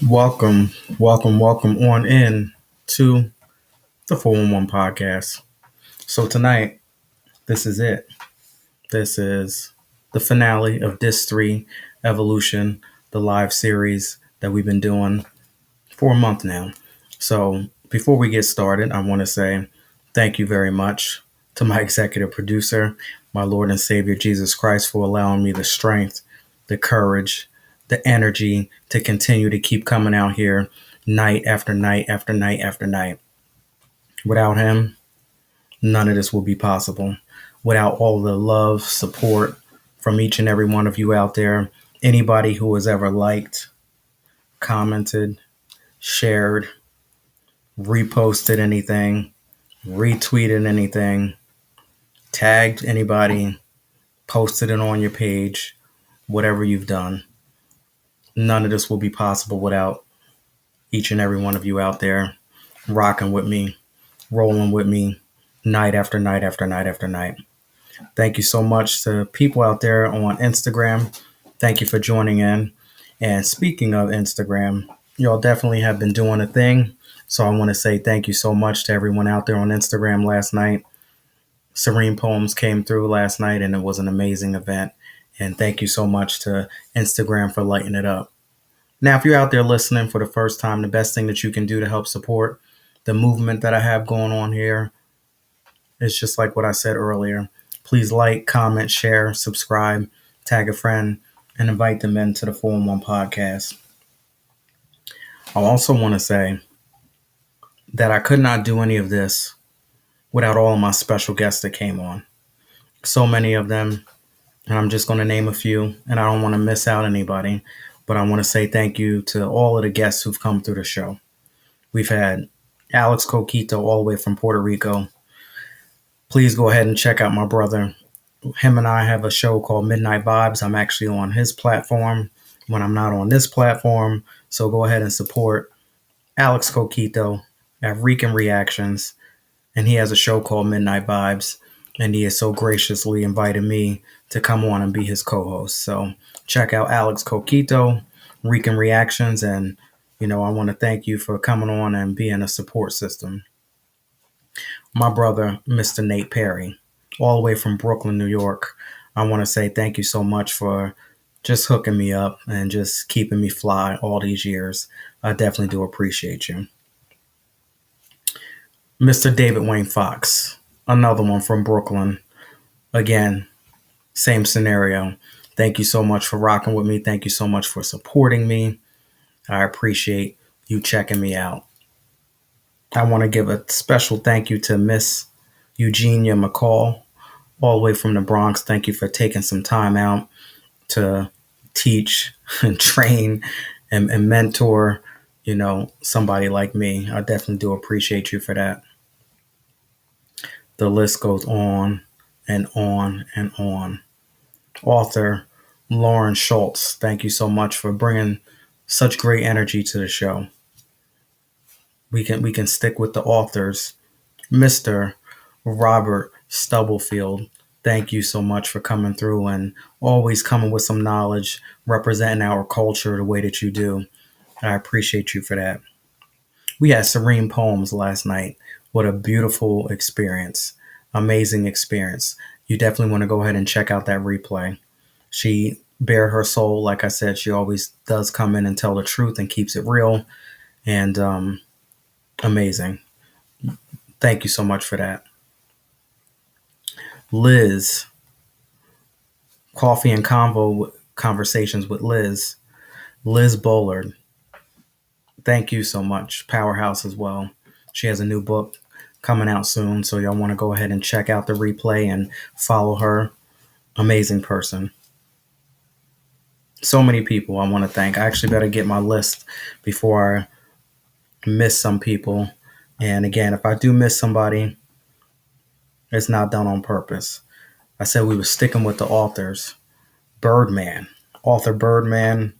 Welcome, welcome on in to the 411 podcast. So tonight, this is it. This is the finale of Disc 3 Evolution, the live series that we've been doing for a month now. So before we get started, I want to say thank you very much to my executive producer, my Lord and Savior Jesus Christ, for allowing me the strength, the courage, the energy to continue to keep coming out here night after night after night after night. Without him, none of this will be possible. Without all the love, support from each and every one of you out there, anybody who has ever liked, commented, shared, reposted anything, retweeted anything, tagged anybody, posted it on your page, whatever you've done. None of this will be possible without each and every one of you out there rocking with me, rolling with me, night after night after night after night. Thank you so much to people out there on Instagram. Thank you for joining in. And speaking of Instagram, y'all definitely have been doing a thing. So I want to say thank you so much to everyone out there on Instagram last night. Serene Poems came through last night and it was an amazing event. And thank you so much to Instagram for lighting it up. Now, if you're out there listening for the first time, the best thing that you can do to help support the movement that I have going on here is just like what I said earlier. Please like, comment, share, subscribe, tag a friend, and invite them into the 411 podcast. I also want to say that I could not do any of this without all of my special guests that came on. So many of them, and I'm just going to name a few, and I don't want to miss out anybody, but I want to say thank you to all of the guests who've come through the show. We've had Alex Coquito all the way from Puerto Rico. Please go ahead and check out my brother. Him and I have a show called Midnight Vibes. I'm actually on his platform when I'm not on this platform. So go ahead and support Alex Coquito at Rican Reactions. And he has a show called Midnight Vibes. And he has so graciously invited me to come on and be his co-host. So check out Alex Coquito, Rican Reactions. And, I want to thank you for coming on and being a support system. My brother, Mr. Nate Perry, all the way from Brooklyn, New York. I want to say thank you so much for just hooking me up and just keeping me fly all these years. I definitely do appreciate you. Mr. David Wayne Fox, another one from Brooklyn. Again, same scenario. Thank you so much for rocking with me. Thank you so much for supporting me. I appreciate you checking me out. I want to give a special thank you to Miss Eugenia McCall, all the way from the Bronx. Thank you for taking some time out to teach and train and mentor, somebody like me. I definitely do appreciate you for that. The list goes on and on and on. Author Lauren Schultz, thank you so much for bringing such great energy to the show. We can stick with the authors. Mr. Robert Stubblefield, thank you so much for coming through and always coming with some knowledge, representing our culture the way that you do. I appreciate you for that. We had Serene Poems last night. What a beautiful experience. Amazing experience. You definitely want to go ahead and check out that replay. She bare her soul. Like I said, she always does come in and tell the truth and keeps it real. And amazing. Thank you so much for that. Liz, Coffee and Conversations with Liz Bullard. Thank you so much. Powerhouse as well. She has a new book coming out soon, so y'all want to go ahead and check out the replay and follow her. Amazing person. So many people I want to thank. I actually better get my list before I miss some people. And again, if I do miss somebody, it's not done on purpose. I said we were sticking with the authors. Author Birdman,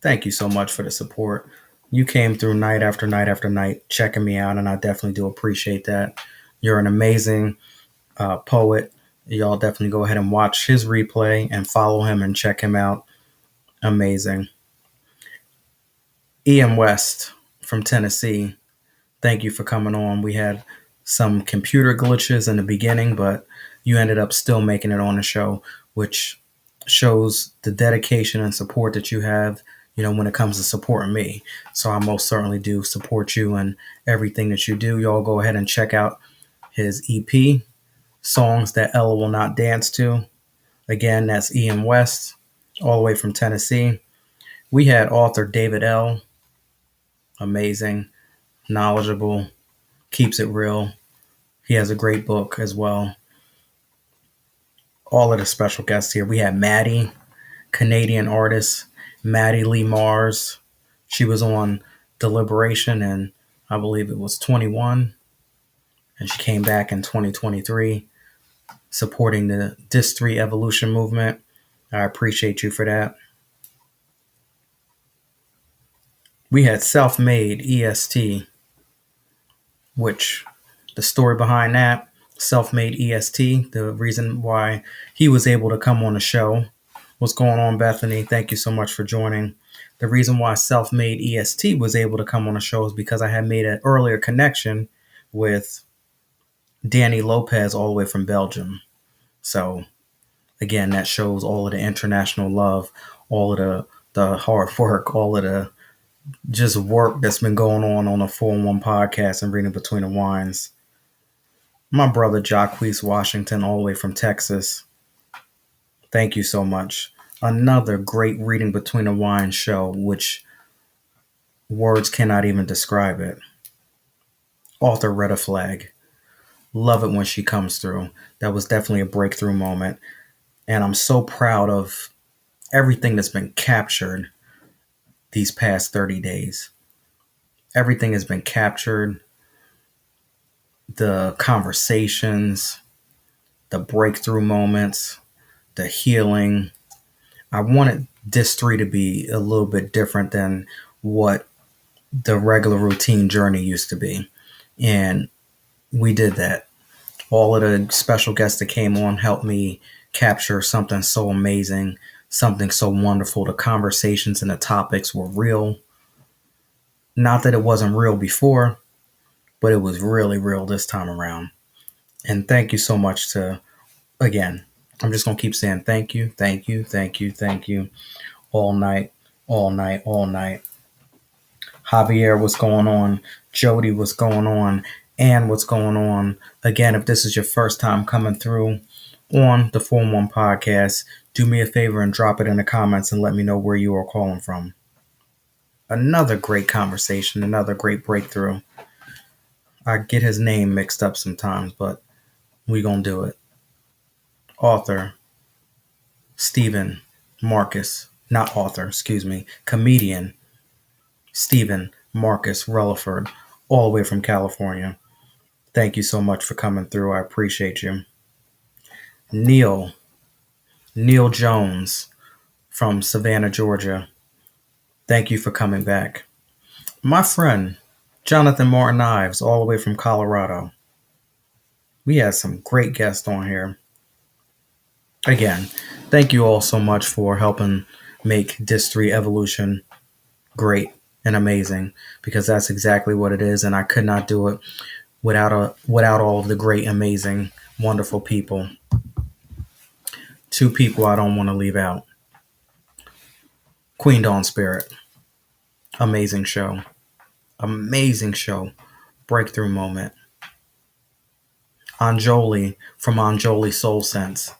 thank you so much for the support. You came through night after night after night checking me out, and I definitely do appreciate that. You're an amazing poet. Y'all definitely go ahead and watch his replay and follow him and check him out. Amazing. Ian West from Tennessee, thank you for coming on. We had some computer glitches in the beginning, but you ended up still making it on the show, which shows the dedication and support that you have, when it comes to supporting me. So I most certainly do support you and everything that you do. Y'all go ahead and check out his EP, Songs That Ella Will Not Dance To. Again, that's Ian West, all the way from Tennessee. We had author David L., amazing, knowledgeable, keeps it real. He has a great book as well. All of the special guests here. We had Maddie, Canadian artist, Maddie Lee Mars. She was on Deliberation, and I believe it was 21. And she came back in 2023 supporting the Dis 3 Evolution movement. I appreciate you for that. We had Self-Made EST, which the story behind that, Self-Made EST, the reason why he was able to come on the show. What's going on, Bethany? Thank you so much for joining. The reason why Self-Made EST was able to come on the show is because I had made an earlier connection with Danny Lopez all the way from Belgium. So again, that shows all of the international love, all of the hard work, all of the just work that's been going on the 411 podcast and reading between the wines. My brother Jacquees Washington, all the way from Texas. Thank you so much. Another great reading between the wines show, which words cannot even describe it. Author Red Flag. Love it when she comes through. That was definitely a breakthrough moment. And I'm so proud of everything that's been captured these past 30 days. Everything has been captured. The conversations, the breakthrough moments, the healing. I wanted Dis 3 to be a little bit different than what the regular routine journey used to be. And we did that. All of the special guests that came on helped me capture something so amazing, something so wonderful. The conversations and the topics were real. Not that it wasn't real before, but it was really real this time around. And thank you so much again, I'm just going to keep saying thank you, thank you, thank you, thank you, all night, all night, all night. Javier, what's going on? Jody, what's going on? And what's going on? Again, if this is your first time coming through on the 411 podcast, do me a favor and drop it in the comments and let me know where you are calling from. Another great conversation, another great breakthrough. I get his name mixed up sometimes, but we gonna do it. Author Stephen Marcus, not author, excuse me, comedian Stephen Marcus Rutherford, all the way from California. Thank you so much for coming through. I appreciate you. Neil Jones from Savannah, Georgia. Thank you for coming back. My friend, Jonathan Martin Ives, all the way from Colorado. We had some great guests on here. Again, thank you all so much for helping make Dis 3 Evolution great and amazing, because that's exactly what it is, and I could not do it without all of the great, amazing, wonderful people. Two people I don't want to leave out. Queen Dawn Spirit. Amazing show. Amazing show. Breakthrough moment. Anjoli from Anjoli Soul Sense.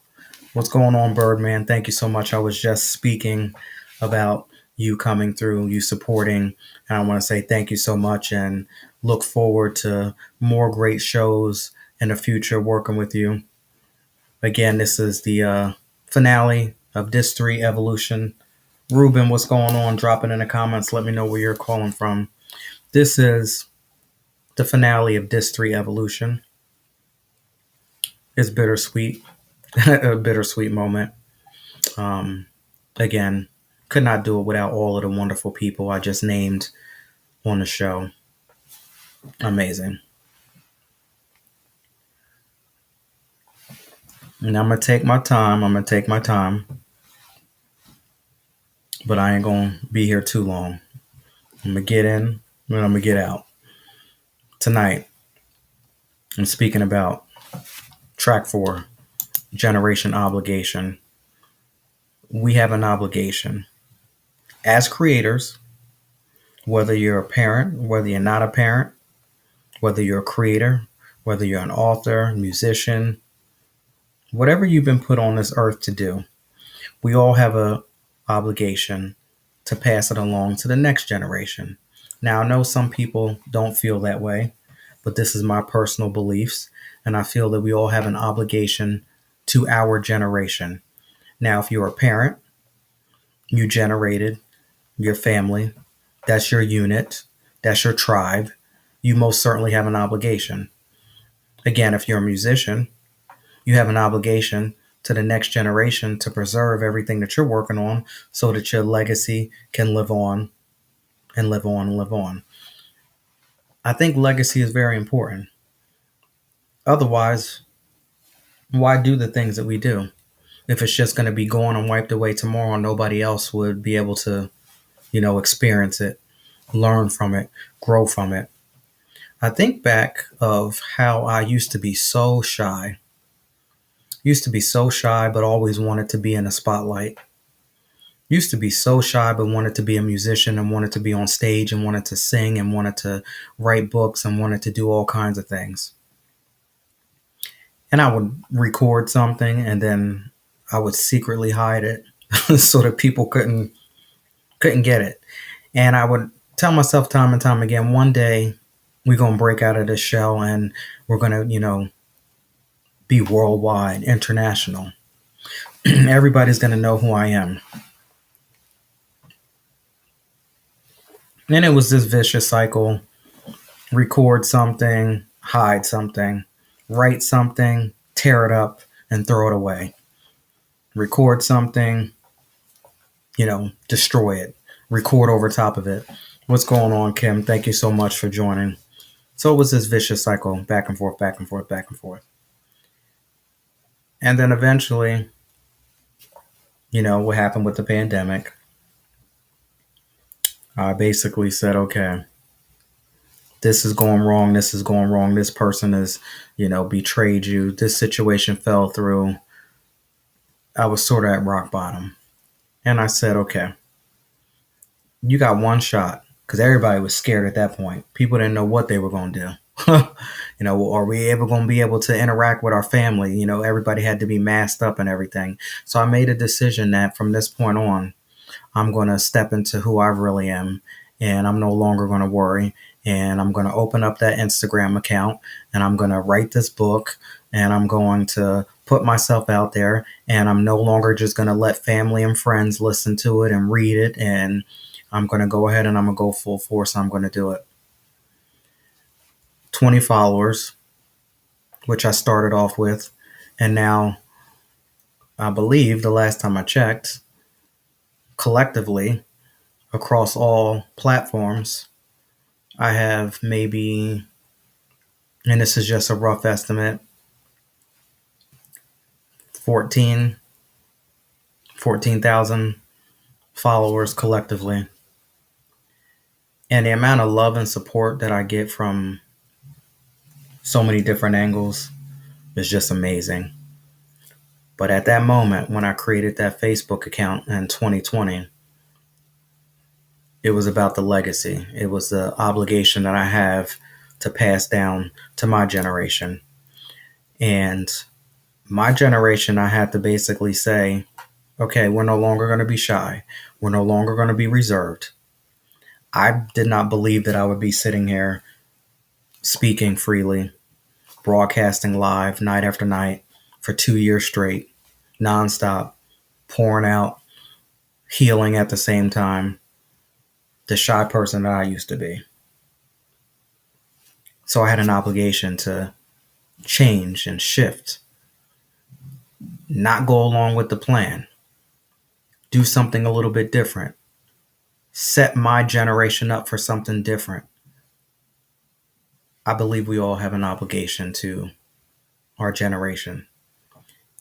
What's going on, Birdman? Thank you so much. I was just speaking about you coming through, you supporting, and I want to say thank you so much and look forward to more great shows in the future working with you. Again, this is the finale of Dis 3 Evolution. Ruben, what's going on? Drop it in the comments. Let me know where you're calling from. This is the finale of Dis 3 Evolution. It's bittersweet. A bittersweet moment. Again, could not do it without all of the wonderful people I just named on the show. Amazing. And I'm going to take my time. But I ain't going to be here too long. I'm going to get in and I'm going to get out. Tonight, I'm speaking about track 4, generation obligation. We have an obligation as creators, whether you're a parent, whether you're not a parent, whether you're a creator, whether you're an author, musician, whatever you've been put on this earth to do, we all have a obligation to pass it along to the next generation. Now, I know some people don't feel that way, but this is my personal beliefs, and I feel that we all have an obligation to our generation. Now, if you're a parent, you generated your family, that's your unit, that's your tribe, you most certainly have an obligation. Again, if you're a musician, you have an obligation to the next generation to preserve everything that you're working on so that your legacy can live on and live on and live on. I think legacy is very important. Otherwise, why do the things that we do? If it's just going to be gone and wiped away tomorrow, nobody else would be able to, experience it, learn from it, grow from it. I think back of how I used to be so shy. But always wanted to be in the spotlight. Used to be so shy, but wanted to be a musician and wanted to be on stage and wanted to sing and wanted to write books and wanted to do all kinds of things. And I would record something and then I would secretly hide it so that people couldn't get it. And I would tell myself time and time again, one day we're going to break out of this shell and we're going to, be worldwide, international. Everybody's going to know who I am. And it was this vicious cycle. Record something, hide something, write something, tear it up, and throw it away. Record something, destroy it. Record over top of it. What's going on, Kim? Thank you so much for joining. So it was this vicious cycle, back and forth, back and forth, back and forth. And then eventually, what happened with the pandemic, I basically said, okay, this is going wrong. This is going wrong. This person has, betrayed you. This situation fell through. I was sort of at rock bottom. And I said, okay, you got one shot, because everybody was scared at that point. People didn't know what they were going to do. Are we ever going to be able to interact with our family? Everybody had to be masked up and everything. So I made a decision that from this point on, I'm going to step into who I really am, and I'm no longer going to worry. And I'm going to open up that Instagram account, and I'm going to write this book, and I'm going to put myself out there, and I'm no longer just going to let family and friends listen to it and read it. And I'm going to go ahead and I'm going to go full force. I'm going to do it. 20 followers, which I started off with. And now I believe the last time I checked, collectively across all platforms, I have maybe, and this is just a rough estimate, 14,000 followers collectively. And the amount of love and support that I get from so many different angles is just amazing. But at that moment, when I created that Facebook account in 2020, it was about the legacy. It was the obligation that I have to pass down to my generation. And my generation, I had to basically say, okay, we're no longer going to be shy. We're no longer going to be reserved. I did not believe that I would be sitting here speaking freely, broadcasting live night after night for 2 years straight, nonstop, pouring out, healing at the same time, the shy person that I used to be. So I had an obligation to change and shift, not go along with the plan, do something a little bit different, set my generation up for something different. I believe we all have an obligation to our generation.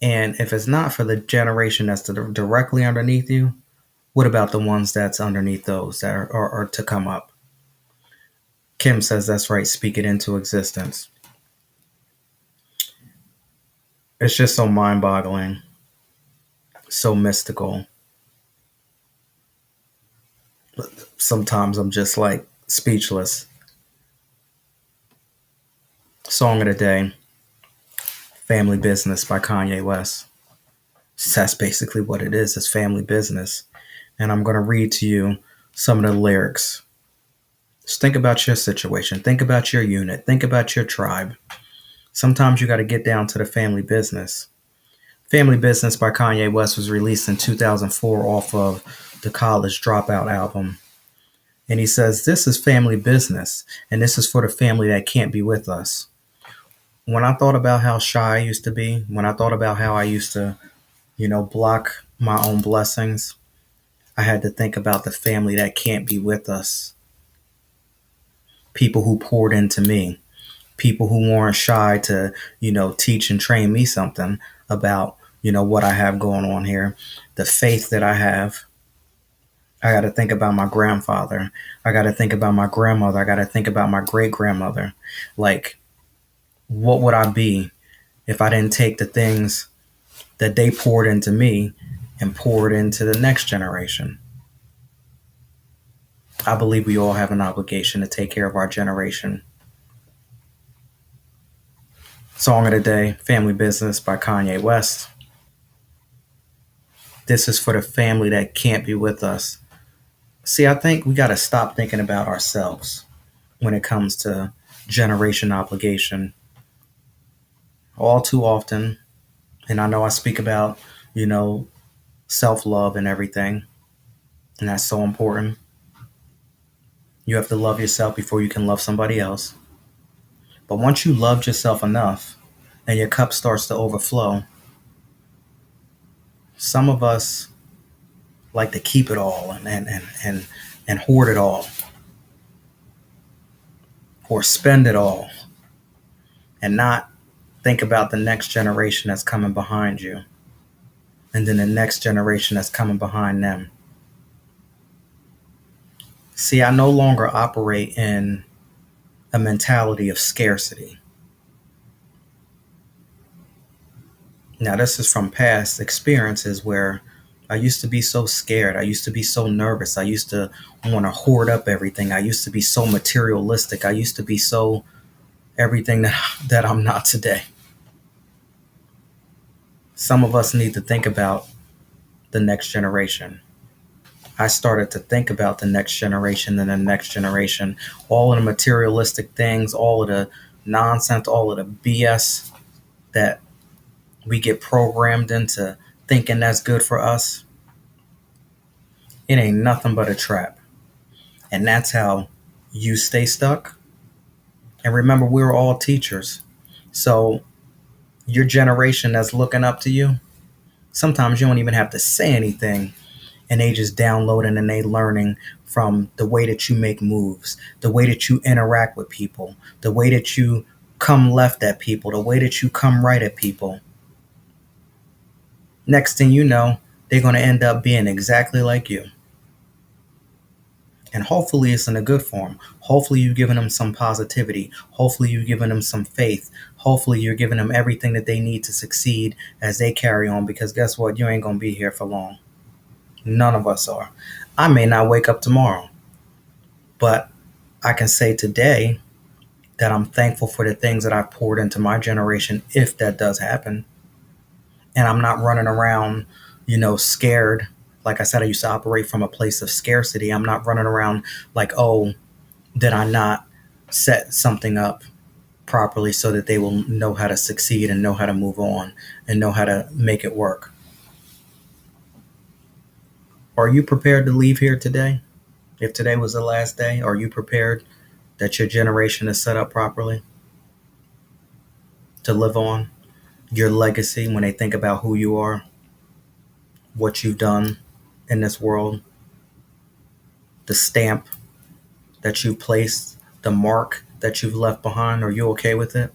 And if it's not for the generation that's directly underneath you, what about the ones that's underneath those that are to come up? Kim says that's right, speak it into existence. It's just so mind boggling, so mystical. Sometimes I'm just like speechless. Song of the day, Family Business by Kanye West. That's basically what it is. It's family business. And I'm going to read to you some of the lyrics. Just think about your situation. Think about your unit. Think about your tribe. Sometimes you got to get down to the family business. Family Business by Kanye West was released in 2004 off of the College Dropout album. And he says, this is family business, and this is for the family that can't be with us. When I thought about how shy I used to be, when I thought about how I used to, block my own blessings, I had to think about the family that can't be with us. People who poured into me, people who weren't shy to, teach and train me something about, what I have going on here, the faith that I have. I got to think about my grandfather. I got to think about my grandmother. I got to think about my great grandmother. Like, what would I be if I didn't take the things that they poured into me and poured into the next generation? I believe we all have an obligation to take care of our generation. Song of the day, Family Business by Kanye West. This is for the family that can't be with us. See, I think we got to stop thinking about ourselves when it comes to generation obligation. All too often, and I know I speak about, self love and everything, and that's so important. You have to love yourself before you can love somebody else. But once you loved yourself enough and your cup starts to overflow, some of us like to keep it all and hoard it all or spend it all and not think about the next generation that's coming behind you and then the next generation that's coming behind them. See, I no longer operate in a mentality of scarcity. Now, this is from past experiences where I used to be so scared. I used to be so nervous. I used to want to hoard up everything. I used to be so materialistic. I used to be so everything that I'm not today. Some of us need to think about the next generation. I started to think about the next generation and the next generation. All of the materialistic things, all of the nonsense, all of the BS that we get programmed into thinking that's good for us. It ain't nothing but a trap. And that's how you stay stuck. And remember, we're all teachers. So your generation that's looking up to you, sometimes you don't even have to say anything. And they just downloading and they learning from the way that you make moves, the way that you interact with people, the way that you come left at people, the way that you come right at people. Next thing you know, they're going to end up being exactly like you. And hopefully it's in a good form. Hopefully you've given them some positivity. Hopefully you've given them some faith. Hopefully you're giving them everything that they need to succeed as they carry on, because guess what? You ain't going to be here for long. None of us are. I may not wake up tomorrow, but I can say today that I'm thankful for the things that I've poured into my generation, if that does happen. And I'm not running around, scared. Like I said, I used to operate from a place of scarcity. I'm not running around like, oh, did I not set something up properly so that they will know how to succeed and know how to move on and know how to make it work? Are you prepared to leave here today? If today was the last day, are you prepared that your generation is set up properly to live on your legacy when they think about who you are, what you've done in this world, the stamp that you've placed, the mark that you've left behind? Are you okay with it?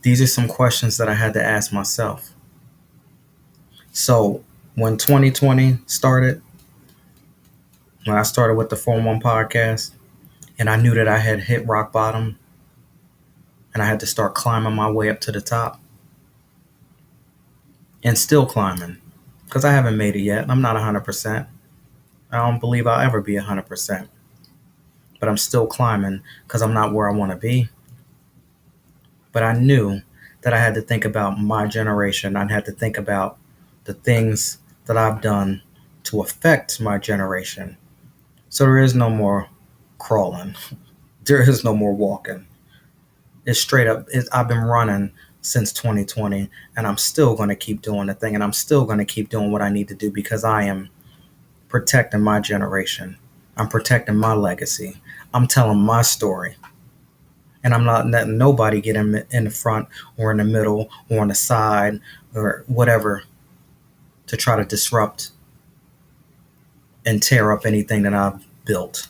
These are some questions that I had to ask myself. So when 2020 started, when I started with the 411 podcast, And I knew that I had hit rock bottom and I had to start climbing my way up to the top and still climbing because I haven't made it yet. I'm not 100%. I don't believe I'll ever be 100%, but I'm still climbing because I'm not where I want to be. But I knew that I had to think about my generation. I had to think about the things that I've done to affect my generation. So there is no more crawling. There is no more walking. It's straight up. I've been running since 2020, and I'm still going to keep doing the thing, and I'm still going to keep doing what I need to do because I am protecting my generation. I'm protecting my legacy. I'm telling my story. And I'm not letting nobody get in the front or in the middle or on the side or whatever to try to disrupt and tear up anything that I've built.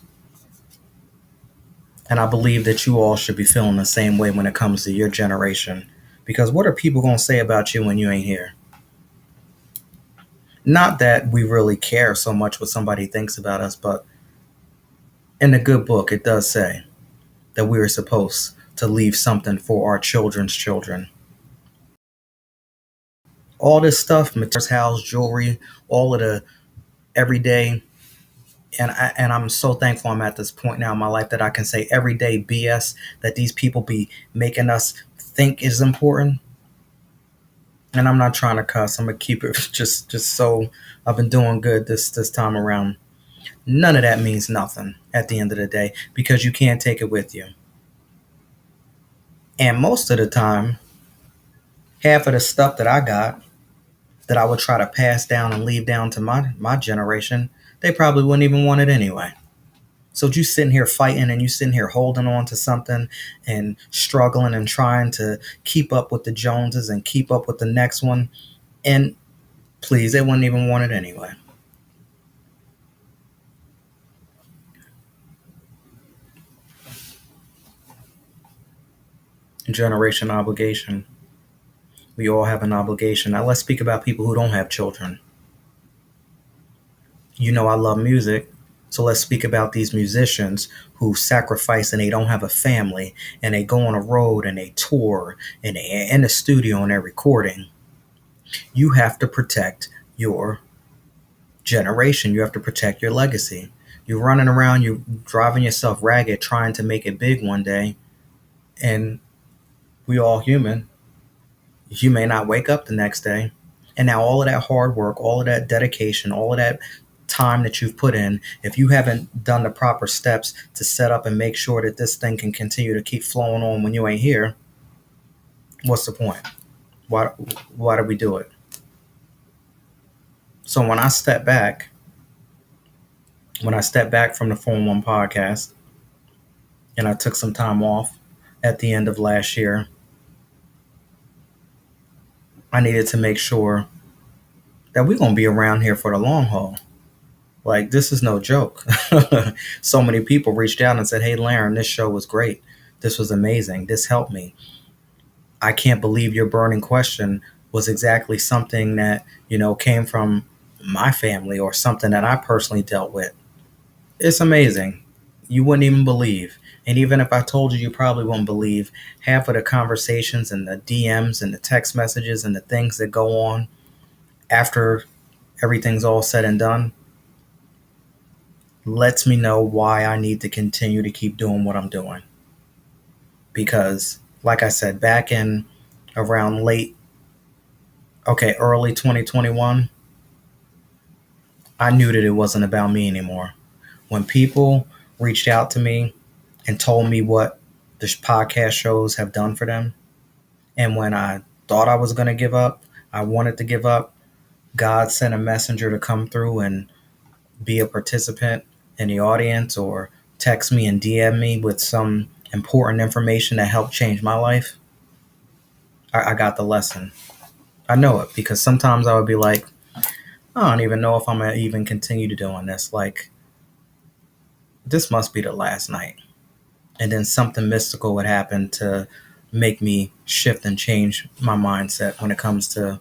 And I believe that you all should be feeling the same way when it comes to your generation. Because what are people going to say about you when you ain't here? Not that we really care so much what somebody thinks about us, but in the good book, it does say that we are supposed to leave something for our children's children. All this stuff, materials, house, jewelry, all of the everyday, and I'm so thankful I'm at this point now in my life that I can say everyday BS that these people be making us think is important. And I'm not trying to cuss. I'm gonna keep it just so I've been doing good this time around. None of that means nothing at the end of the day because you can't take it with you. And most of the time, half of the stuff that I got that I would try to pass down and leave down to my generation, they probably wouldn't even want it anyway. So you sitting here fighting and you sitting here holding on to something and struggling and trying to keep up with the Joneses and keep up with the next one. And please, they wouldn't even want it anyway. Generation obligation. We all have an obligation. Now let's speak about people who don't have children. You know I love music. So let's speak about these musicians who sacrifice and they don't have a family and they go on a road and they tour and they're in the studio and they're recording. You have to protect your generation. You have to protect your legacy. You're running around, you're driving yourself ragged, trying to make it big one day. And we all human. You may not wake up the next day. And now all of that hard work, all of that dedication, all of that time that you've put in, if you haven't done the proper steps to set up and make sure that this thing can continue to keep flowing on when you ain't here, what's the point? Why why do we do it? So when I stepped back from the 411 podcast and I took some time off at the end of last year, I needed to make sure that we're going to be around here for the long haul. Like, this is no joke. So many people reached out and said, "Hey, Laren, this show was great. This was amazing. This helped me. I can't believe your burning question was exactly something that, came from my family or something that I personally dealt with." It's amazing. You wouldn't even believe. And even if I told you, you probably wouldn't believe half of the conversations and the DMs and the text messages and the things that go on after everything's all said and done lets me know why I need to continue to keep doing what I'm doing. Because, like I said, back in around early 2021, I knew that it wasn't about me anymore. When people reached out to me and told me what the podcast shows have done for them, and when I thought I was going to give up, I wanted to give up, God sent a messenger to come through and be a participant in the audience or text me and DM me with some important information that helped change my life. I got the lesson. I know it because sometimes I would be like, I don't even know if I'm going to even continue to doing this. Like, this must be the last night. And then something mystical would happen to make me shift and change my mindset when it comes to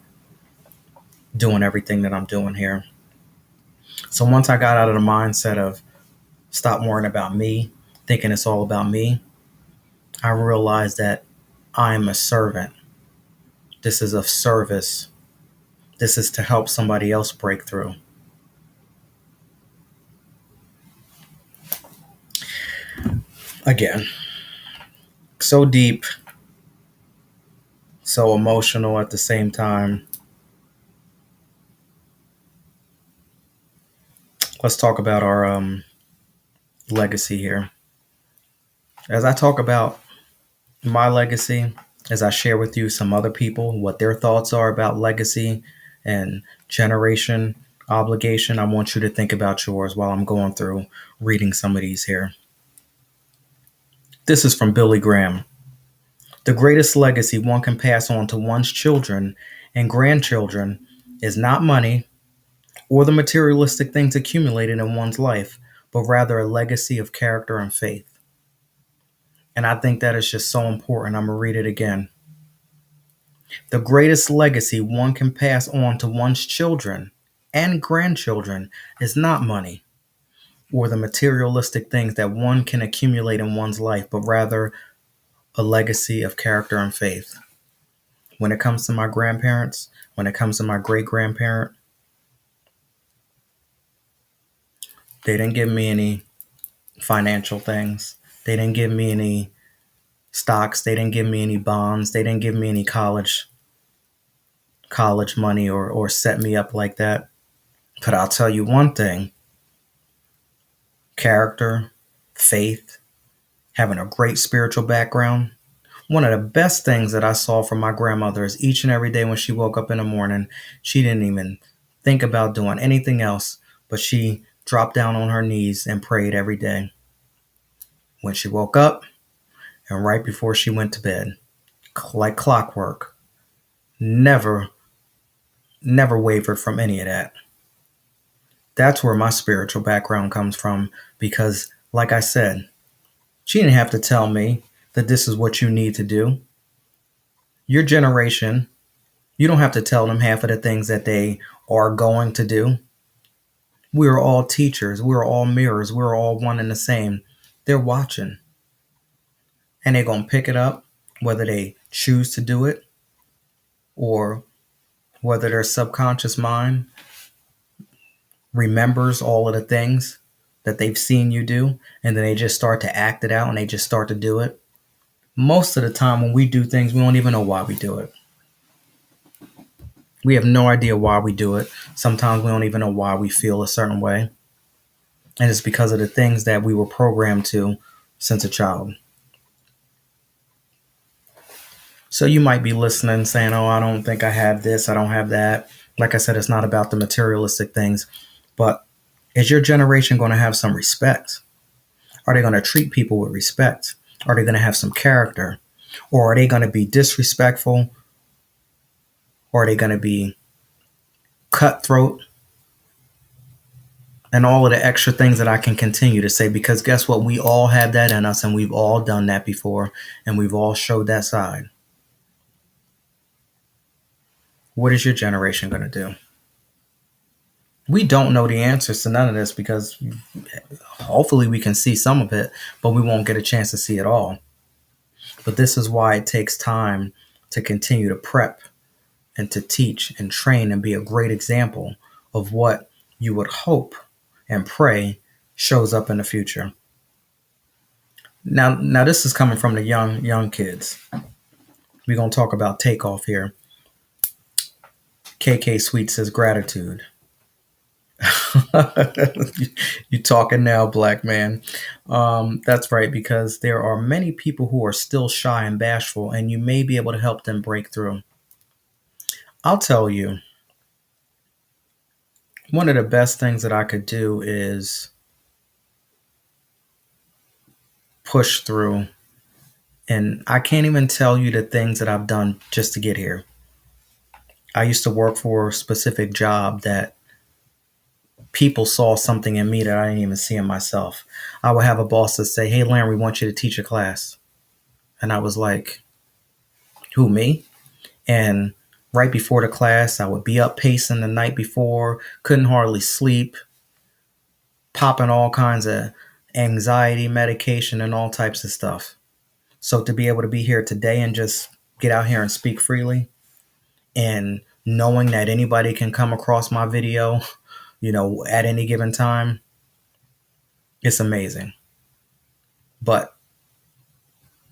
doing everything that I'm doing here. So once I got out of the mindset of stop worrying about me thinking it's all about me, I realize that I'm a servant. This is of service. This is to help somebody else break through. Again, so deep, so emotional at the same time. Let's talk about our legacy here. As I talk about my legacy, as I share with you some other people what their thoughts are about legacy and generation obligation, I want you to think about yours while I'm going through reading some of these here. This is from Billy Graham. The greatest legacy one can pass on to one's children and grandchildren is not money or the materialistic things accumulated in one's life, but rather a legacy of character and faith. And I think that is just so important. I'm going to read it again. The greatest legacy one can pass on to one's children and grandchildren is not money or the materialistic things that one can accumulate in one's life, but rather a legacy of character and faith. When it comes to my grandparents, when it comes to my great grandparent, they didn't give me any financial things. They didn't give me any stocks. They didn't give me any bonds. They didn't give me any college money or set me up like that. But I'll tell you one thing: character, faith, having a great spiritual background. One of the best things that I saw from my grandmother is each and every day when she woke up in the morning, she didn't even think about doing anything else, but she dropped down on her knees and prayed every day. When she woke up and right before she went to bed, like clockwork, never, never wavered from any of that. That's where my spiritual background comes from because, like I said, she didn't have to tell me that this is what you need to do. Your generation, you don't have to tell them half of the things that they are going to do. We're all teachers. We're all mirrors. We're all one and the same. They're watching. And they're going to pick it up, whether they choose to do it or whether their subconscious mind remembers all of the things that they've seen you do, and then they just start to act it out and they just start to do it. Most of the time when we do things, we don't even know why we do it. We have no idea why we do it. Sometimes we don't even know why we feel a certain way. And it's because of the things that we were programmed to since a child. So you might be listening saying, oh, I don't think I have this, I don't have that. Like I said, it's not about the materialistic things, but is your generation going to have some respect? Are they going to treat people with respect? Are they going to have some character? Or are they going to be disrespectful? Or are they going to be cutthroat? And all of the extra things that I can continue to say, because guess what? We all have that in us and we've all done that before and we've all showed that side. What is your generation going to do? We don't know the answers to none of this because hopefully we can see some of it, but we won't get a chance to see it all. But this is why it takes time to continue to prep and to teach and train and be a great example of what you would hope and pray shows up in the future. Now this is coming from the young kids. We're going to talk about takeoff here. KK Sweet says gratitude. You talking now, black man. That's right, because there are many people who are still shy and bashful, and you may be able to help them break through. I'll tell you, one of the best things that I could do is push through. And I can't even tell you the things that I've done just to get here. I used to work for a specific job that people saw something in me that I didn't even see in myself. I would have a boss that say, hey, Larry, we want you to teach a class. And I was like, who, me? And right before the class, I would be up pacing the night before, couldn't hardly sleep, popping all kinds of anxiety medication, and all types of stuff. So to be able to be here today and just get out here and speak freely, and knowing that anybody can come across my video, at any given time, it's amazing. But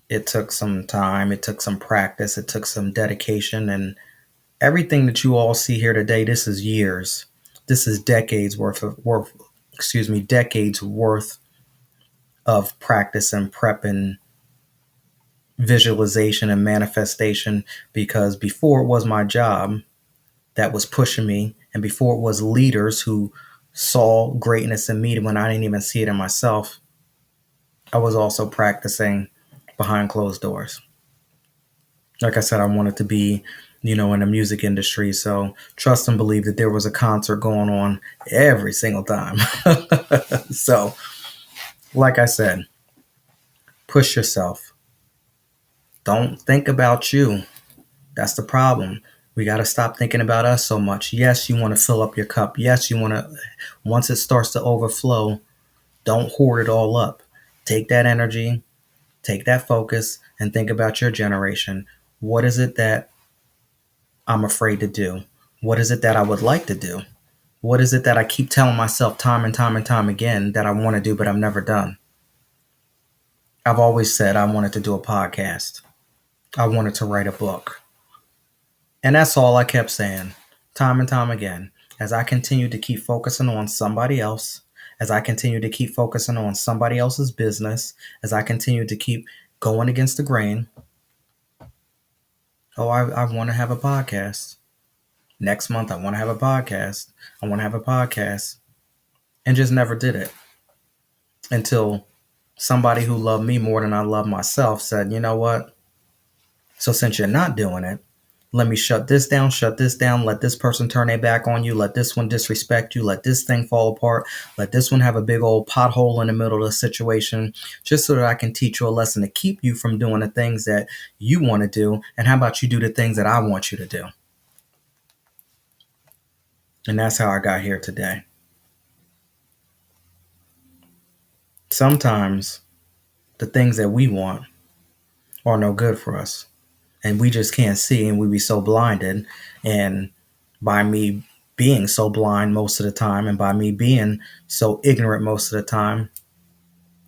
it took some time, it took some practice, it took some dedication, and everything that you all see here today, this is years. This is decades worth of practice and prep and visualization and manifestation, because before it was my job that was pushing me, and before it was leaders who saw greatness in me when I didn't even see it in myself, I was also practicing behind closed doors. Like I said, I wanted to be, in the music industry. So trust and believe that there was a concert going on every single time. So, like I said, push yourself. Don't think about you. That's the problem. We got to stop thinking about us so much. Yes, you want to fill up your cup. Yes, you want to, once it starts to overflow, don't hoard it all up. Take that energy, take that focus, and think about your generation. What is it that I'm afraid to do? What is it that I would like to do? What is it that I keep telling myself time and time and time again that I want to do, but I've never done? I've always said I wanted to do a podcast. I wanted to write a book. And that's all I kept saying, time and time again, as I continued to keep focusing on somebody else, as I continued to keep focusing on somebody else's business, as I continued to keep going against the grain. Oh, I want to have a podcast. Next month, I want to have a podcast. I want to have a podcast. And just never did it. Until somebody who loved me more than I love myself said, you know what? So since you're not doing it, let me shut this down, let this person turn their back on you, let this one disrespect you, let this thing fall apart, let this one have a big old pothole in the middle of the situation, just so that I can teach you a lesson to keep you from doing the things that you want to do. And how about you do the things that I want you to do? And that's how I got here today. Sometimes the things that we want are no good for us, and we just can't see, and we be so blinded. And by me being so blind most of the time, and by me being so ignorant most of the time,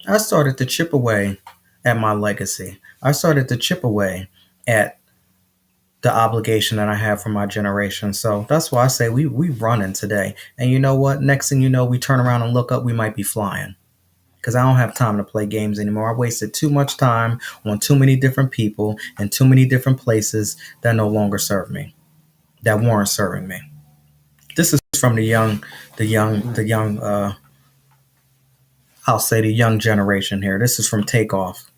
I started to chip away at my legacy. I started to chip away at the obligation that I have for my generation. So that's why I say we running today. And you know what? Next thing you know, we turn around and look up, we might be flying. Because I don't have time to play games anymore. I wasted too much time on too many different people and too many different places that no longer serve me, that weren't serving me. This is from the young, I'll say the young generation here. This is from Takeoff.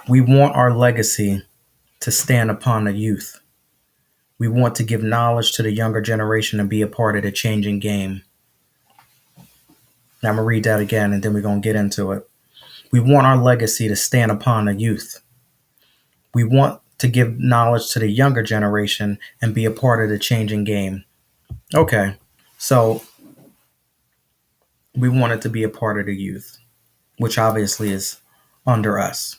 We want our legacy to stand upon the youth. We want to give knowledge to the younger generation and be a part of the changing game. Now I'm going to read that again, and then we're going to get into it. We want our legacy to stand upon the youth. We want to give knowledge to the younger generation and be a part of the changing game. Okay, so we want it to be a part of the youth, which obviously is under us.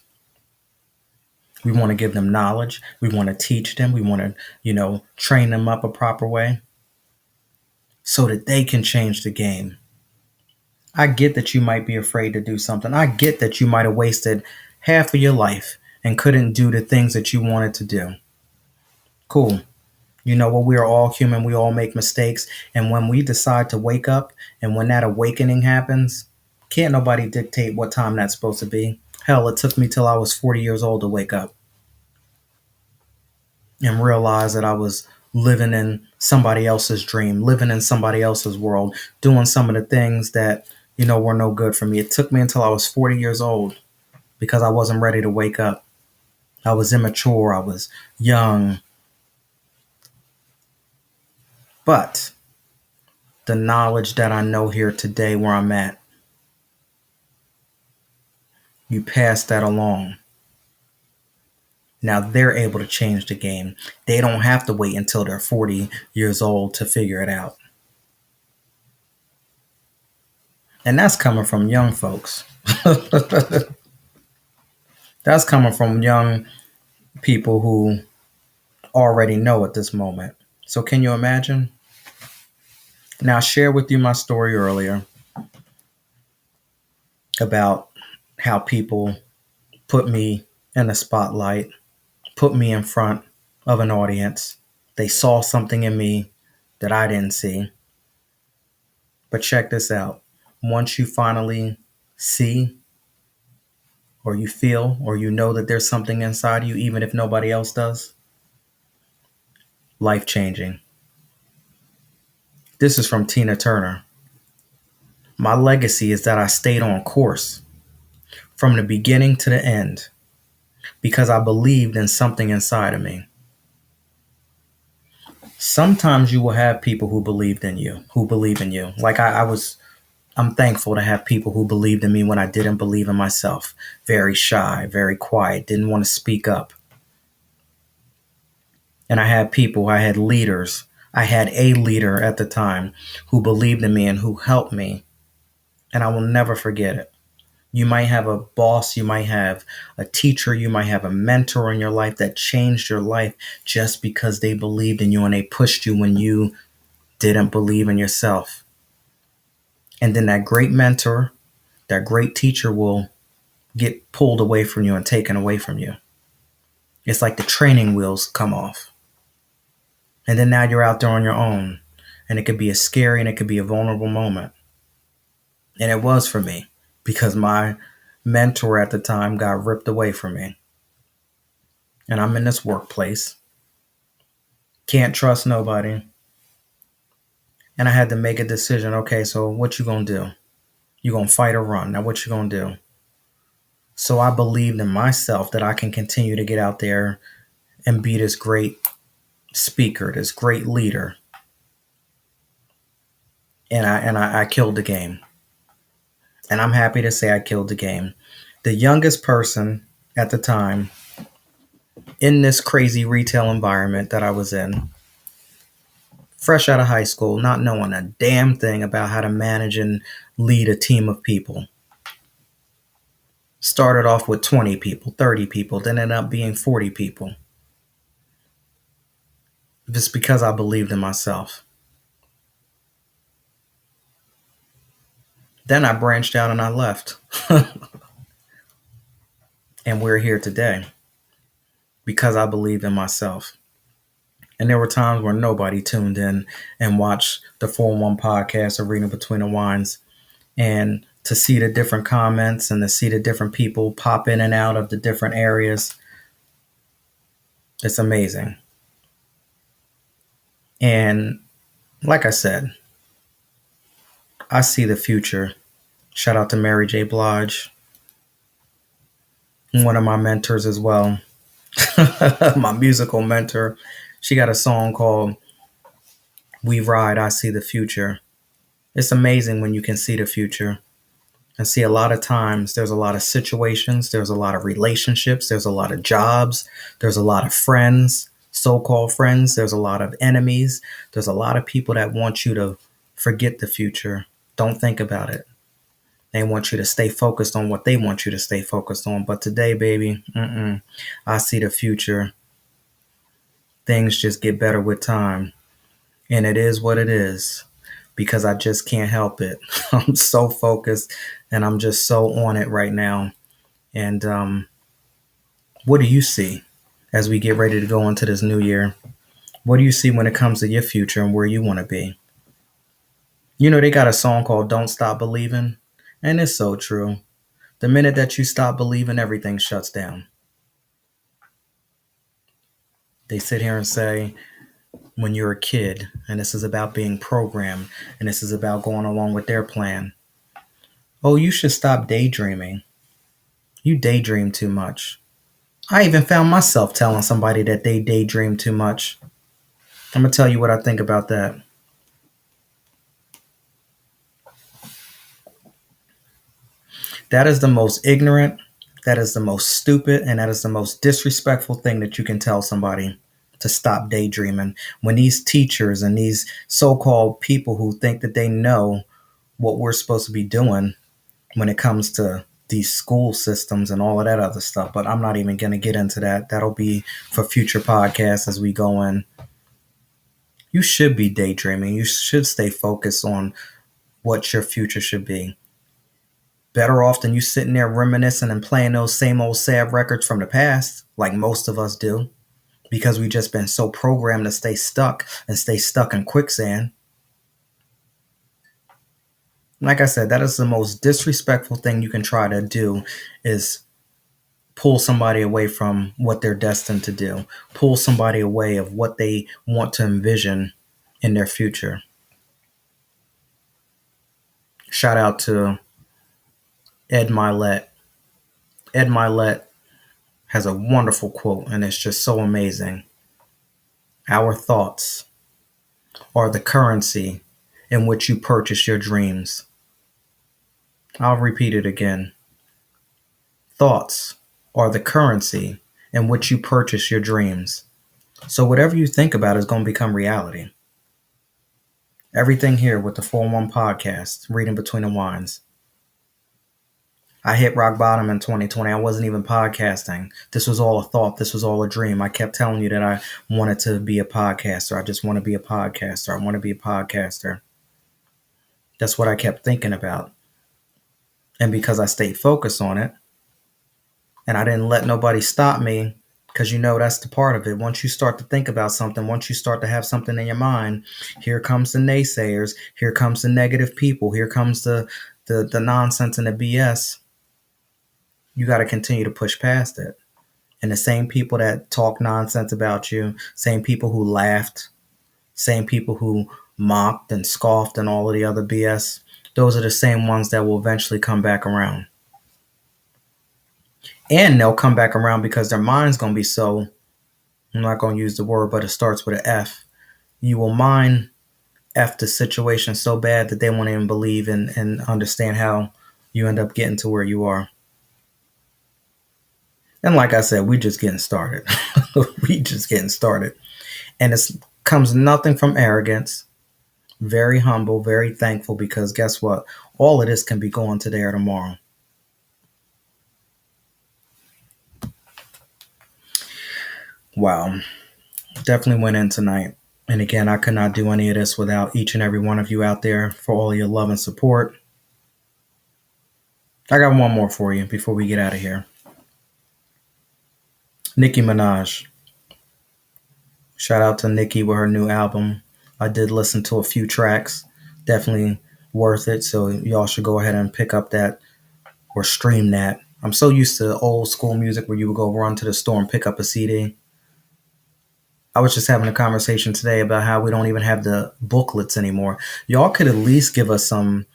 We want to give them knowledge. We want to teach them. We want to, train them up a proper way so that they can change the game. I get that you might be afraid to do something. I get that you might have wasted half of your life and couldn't do the things that you wanted to do. Cool. You know what? We are all human. We all make mistakes. And when we decide to wake up and when that awakening happens, can't nobody dictate what time that's supposed to be. Hell, it took me till I was 40 years old to wake up and realize that I was living in somebody else's dream, living in somebody else's world, doing some of the things that, were no good for me. It took me until I was 40 years old because I wasn't ready to wake up. I was immature. I was young. But the knowledge that I know here today where I'm at, you pass that along. Now they're able to change the game. They don't have to wait until they're 40 years old to figure it out. And that's coming from young folks. That's coming from young people who already know at this moment. So can you imagine? Now, I shared with you my story earlier about how people put me in the spotlight, put me in front of an audience. They saw something in me that I didn't see. But check this out. Once you finally see, or you feel, or you know that there's something inside you, even if nobody else does, life changing. This is from Tina Turner. My legacy is that I stayed on course from the beginning to the end because I believed in something inside of me. Sometimes you will have people who believed in you, who believe in you. Like I'm thankful to have people who believed in me when I didn't believe in myself. Very shy, very quiet, didn't want to speak up. And I had leaders. I had a leader at the time who believed in me and who helped me. And I will never forget it. You might have a boss, you might have a teacher, you might have a mentor in your life that changed your life just because they believed in you and they pushed you when you didn't believe in yourself. And then that great mentor, that great teacher will get pulled away from you and taken away from you. It's like the training wheels come off. And then now you're out there on your own. And it could be a scary and it could be a vulnerable moment. And it was for me because my mentor at the time got ripped away from me. And I'm in this workplace. Can't trust nobody. And I had to make a decision. Okay, so what you gonna do? You gonna fight or run? Now what you gonna do? So I believed in myself that I can continue to get out there and be this great speaker, this great leader. And I killed the game. And I'm happy to say I killed the game. The youngest person at the time in this crazy retail environment that I was in, fresh out of high school, not knowing a damn thing about how to manage and lead a team of people. Started off with 20 people, 30 people, then ended up being 40 people. Just because I believed in myself. Then I branched out and I left. And we're here today because I believed in myself. And there were times where nobody tuned in and watched the 411 podcast or Reading Between the Wines. And to see the different comments and to see the different people pop in and out of the different areas, it's amazing. And like I said, I see the future. Shout out to Mary J. Blige, one of my mentors as well, my musical mentor. She got a song called We Ride, I See the Future. It's amazing when you can see the future. And see, a lot of times there's a lot of situations, there's a lot of relationships, there's a lot of jobs, there's a lot of friends, so-called friends, there's a lot of enemies, there's a lot of people that want you to forget the future. Don't think about it. They want you to stay focused on what they want you to stay focused on. But today, baby, I see the future. Things just get better with time. And it is what it is because I just can't help it. I'm so focused and I'm just so on it right now. And what do you see as we get ready to go into this new year? What do you see when it comes to your future and where you want to be? You know, they got a song called Don't Stop Believing. And it's so true. The minute that you stop believing, everything shuts down. They sit here and say, when you're a kid, and this is about being programmed, and this is about going along with their plan. Oh, you should stop daydreaming. You daydream too much. I even found myself telling somebody that they daydream too much. I'm going to tell you what I think about that. That is the most ignorant, that is the most stupid, and that is the most disrespectful thing that you can tell somebody, to stop daydreaming. When these teachers and these so-called people who think that they know what we're supposed to be doing when it comes to these school systems and all of that other stuff. But I'm not even going to get into that. That'll be for future podcasts as we go in. You should be daydreaming. You should stay focused on what your future should be. Better off than you sitting there reminiscing and playing those same old sad records from the past, like most of us do, because we've just been so programmed to stay stuck and stay stuck in quicksand. Like I said, that is the most disrespectful thing you can try to do, is pull somebody away from what they're destined to do, pull somebody away of what they want to envision in their future. Shout out to Ed Milet. Ed Milet has a wonderful quote, and it's just so amazing. Our thoughts are the currency in which you purchase your dreams. I'll repeat it again. Thoughts are the currency in which you purchase your dreams. So whatever you think about is going to become reality. Everything here with the 411 podcast, reading between the lines. I hit rock bottom in 2020. I wasn't even podcasting. This was all a thought. This was all a dream. I kept telling you that I wanted to be a podcaster. I just want to be a podcaster. I want to be a podcaster. That's what I kept thinking about. And because I stayed focused on it, and I didn't let nobody stop me, because that's the part of it. Once you start to think about something, once you start to have something in your mind, here comes the naysayers, here comes the negative people, here comes the nonsense and the BS. You got to continue to push past it. And the same people that talk nonsense about you, same people who laughed, same people who mocked and scoffed and all of the other BS, those are the same ones that will eventually come back around. And they'll come back around because their mind's going to be so, I'm not going to use the word, but it starts with an F. You will mind F the situation so bad that they won't even believe and understand how you end up getting to where you are. And like I said, we just getting started. We just getting started. And it comes nothing from arrogance. Very humble, very thankful, because guess what? All of this can be going today or tomorrow. Wow. Definitely went in tonight. And again, I could not do any of this without each and every one of you out there for all your love and support. I got one more for you before we get out of here. Nicki Minaj. Shout out to Nicki with her new album. I did listen to a few tracks. Definitely worth it. So y'all should go ahead and pick up that or stream that. I'm so used to old school music where you would go run to the store and pick up a CD. I was just having a conversation today about how we don't even have the booklets anymore. Y'all could at least give us some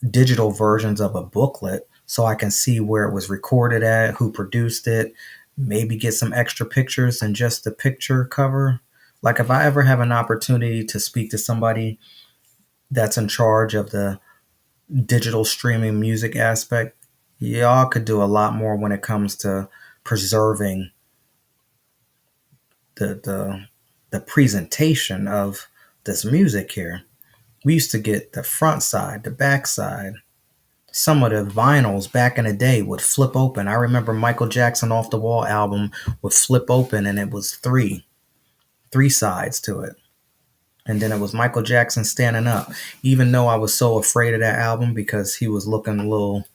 digital versions of a booklet so I can see where it was recorded at, who produced it, maybe get some extra pictures than just the picture cover. Like if I ever have an opportunity to speak to somebody that's in charge of the digital streaming music aspect, y'all could do a lot more when it comes to preserving the presentation of this music here. We used to get the front side, the back side. Some of the vinyls back in the day would flip open. I remember Michael Jackson Off the Wall album would flip open and it was three sides to it. And then it was Michael Jackson standing up. Even though I was so afraid of that album because he was looking a little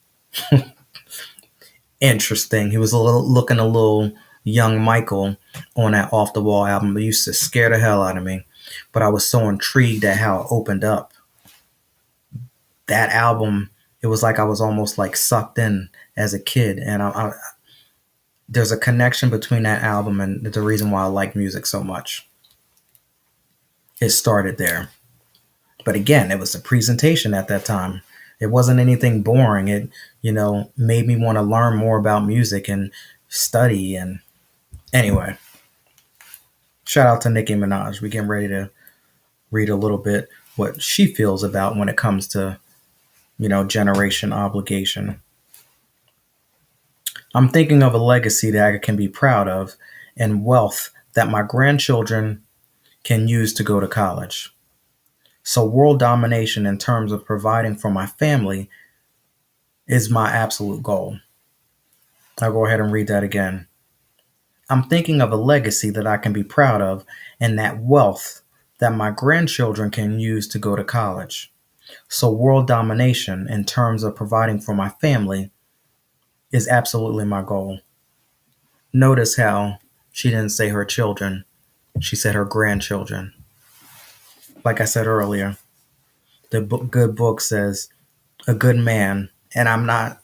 interesting. He was looking a little young Michael on that Off the Wall album. It used to scare the hell out of me. But I was so intrigued at how it opened up. That album, it was like I was almost like sucked in as a kid. And there's a connection between that album and the reason why I like music so much. It started there. But again, it was the presentation at that time. It wasn't anything boring. It, made me want to learn more about music and study. And anyway, shout out to Nicki Minaj. We're getting ready to read a little bit what she feels about when it comes to, generation obligation. I'm thinking of a legacy that I can be proud of and wealth that my grandchildren can use to go to college. So world domination in terms of providing for my family is my absolute goal. I'll go ahead and read that again. I'm thinking of a legacy that I can be proud of and that wealth that my grandchildren can use to go to college. So world domination in terms of providing for my family is absolutely my goal. Notice how she didn't say her children, she said her grandchildren. Like I said earlier, the good book says a good man, and I'm not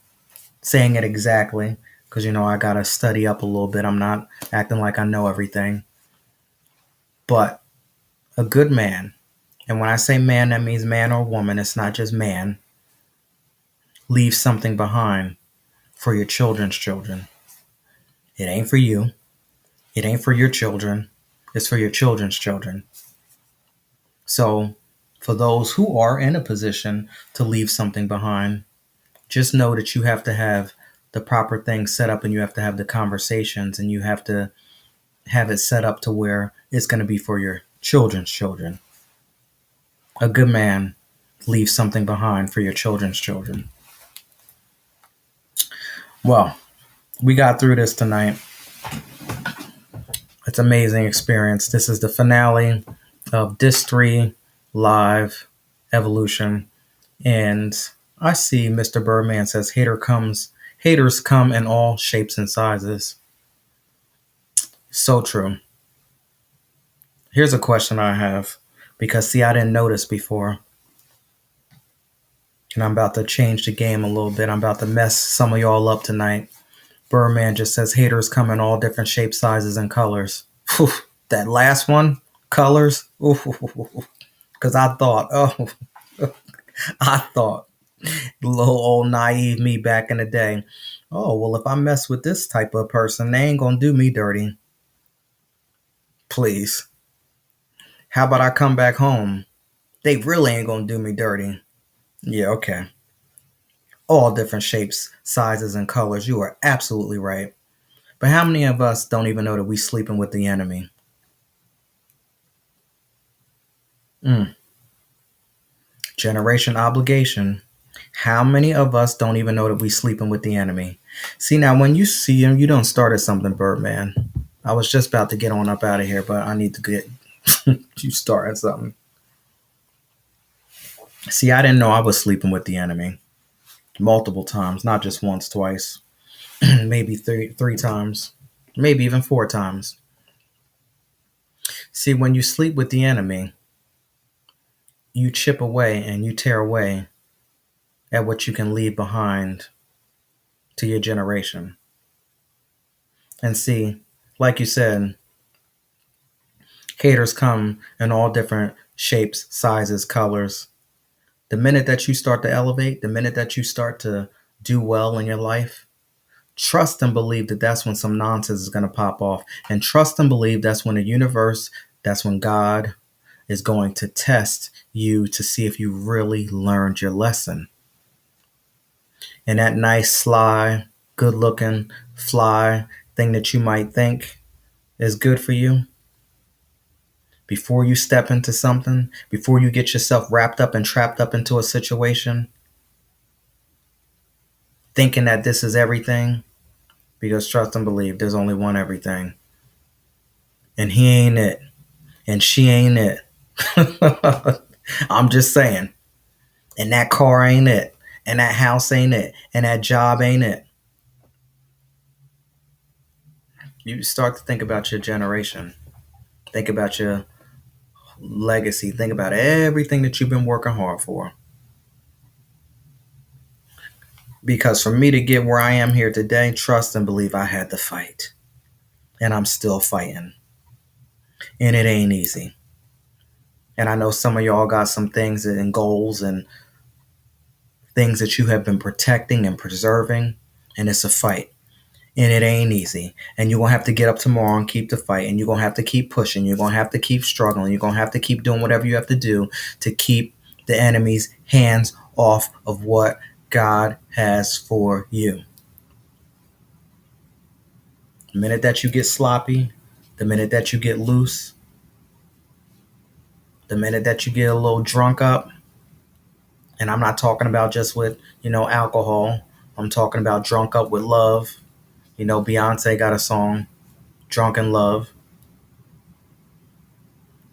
saying it exactly because I got to study up a little bit. I'm not acting like I know everything, but a good man, and when I say man, that means man or woman, it's not just man, leave something behind for your children's children. It ain't for you, it ain't for your children, it's for your children's children. So, for those who are in a position to leave something behind, just know that you have to have the proper things set up and you have to have the conversations and you have to have it set up to where it's going to be for your children's children. A good man leaves something behind for your children's children. Well, we got through this tonight. It's an amazing experience. This is the finale of Disc 3 Live Evolution. And I see Mr. Birdman says haters come in all shapes and sizes. So true. Here's a question I have because see, I didn't notice before. And I'm about to change the game a little bit. I'm about to mess some of y'all up tonight. Birdman just says haters come in all different shapes, sizes, and colors. Whew, that last one, colors. Because I thought, little old naive me back in the day. Oh, well, if I mess with this type of person, they ain't going to do me dirty. Please. How about I come back home? They really ain't going to do me dirty. Yeah, okay. All different shapes, sizes, and colors. You are absolutely right. But how many of us don't even know that we sleeping with the enemy? Generation obligation. How many of us don't even know that we sleeping with the enemy? See, now when you see him, you don't start at something, Birdman. I was just about to get on up out of here, but I need to get you start at something. See, I didn't know I was sleeping with the enemy multiple times, not just once, twice, maybe three times, maybe even 4 times. See, when you sleep with the enemy, you chip away and you tear away at what you can leave behind to your generation. And see, like you said, haters come in all different shapes, sizes, colors. The minute that you start to elevate, the minute that you start to do well in your life, trust and believe that that's when some nonsense is going to pop off. And trust and believe that's when the universe, that's when God is going to test you to see if you really learned your lesson. And that nice, sly, good looking, fly thing that you might think is good for you, before you step into something, before you get yourself wrapped up and trapped up into a situation, thinking that this is everything, because trust and believe there's only one everything. And he ain't it. And she ain't it. I'm just saying. And that car ain't it. And that house ain't it. And that job ain't it. You start to think about your generation. Think about your legacy. Think about everything that you've been working hard for. Because for me to get where I am here today, trust and believe I had to fight. And I'm still fighting. And it ain't easy. And I know some of y'all got some things and goals and things that you have been protecting and preserving. And it's a fight. And it ain't easy. And you're going to have to get up tomorrow and keep the fight. And you're going to have to keep pushing. You're going to have to keep struggling. You're going to have to keep doing whatever you have to do to keep the enemy's hands off of what God has for you. The minute that you get sloppy, the minute that you get loose, The minute that you get a little drunk up, and I'm not talking about just with, alcohol, I'm talking about drunk up with love. Beyonce got a song, Drunk in Love.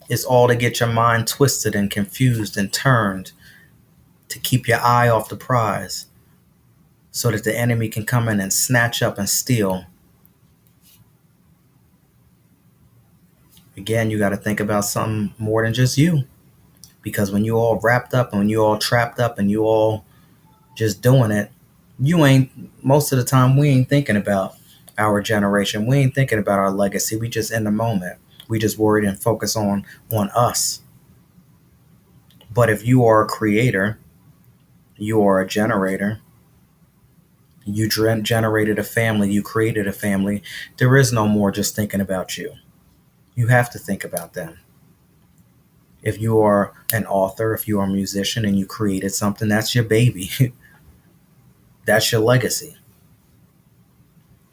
It's all to get your mind twisted and confused and turned to keep your eye off the prize so that the enemy can come in and snatch up and steal. Again, you got to think about something more than just you. Because when you all wrapped up and when you all trapped up and you all just doing it, most of the time, we ain't thinking about our generation. We ain't thinking about our legacy. We just in the moment. We just worried and focus on us. But if you are a creator, you are a generator, you generated a family, you created a family, there is no more just thinking about you. You have to think about them. If you are an author, if you are a musician and you created something, that's your baby. That's your legacy.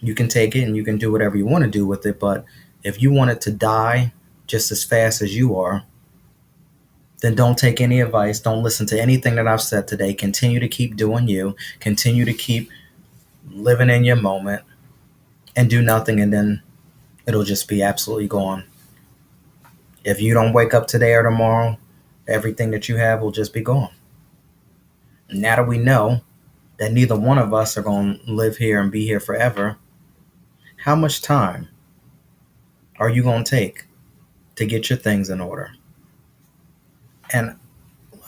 You can take it and you can do whatever you want to do with it, but if you want it to die just as fast as you are, then don't take any advice. Don't listen to anything that I've said today. Continue to keep doing you. Continue to keep living in your moment and do nothing, and then it'll just be absolutely gone. If you don't wake up today or tomorrow, everything that you have will just be gone. Now that we know that neither one of us are going to live here and be here forever, how much time are you going to take to get your things in order? And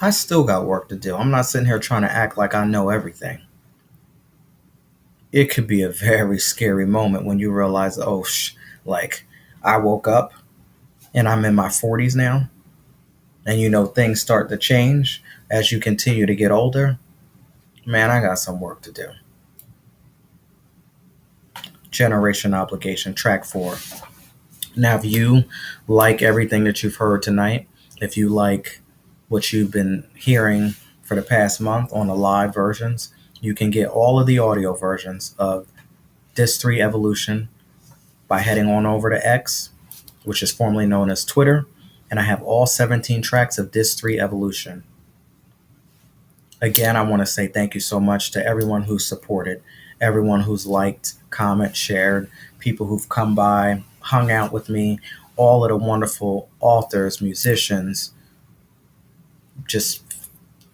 I still got work to do. I'm not sitting here trying to act like I know everything. It could be a very scary moment when you realize, like I woke up and I'm in my 40s now. And things start to change as you continue to get older. Man, I got some work to do. Generation Obligation, track 4. Now, if you like everything that you've heard tonight, if you like what you've been hearing for the past month on the live versions, you can get all of the audio versions of Dis 3 Evolution by heading on over to X, which is formerly known as Twitter, and I have all 17 tracks of Dis 3 Evolution. Again, I want to say thank you so much to everyone who's supported, everyone who's liked, commented, shared, people who've come by, hung out with me, all of the wonderful authors, musicians, just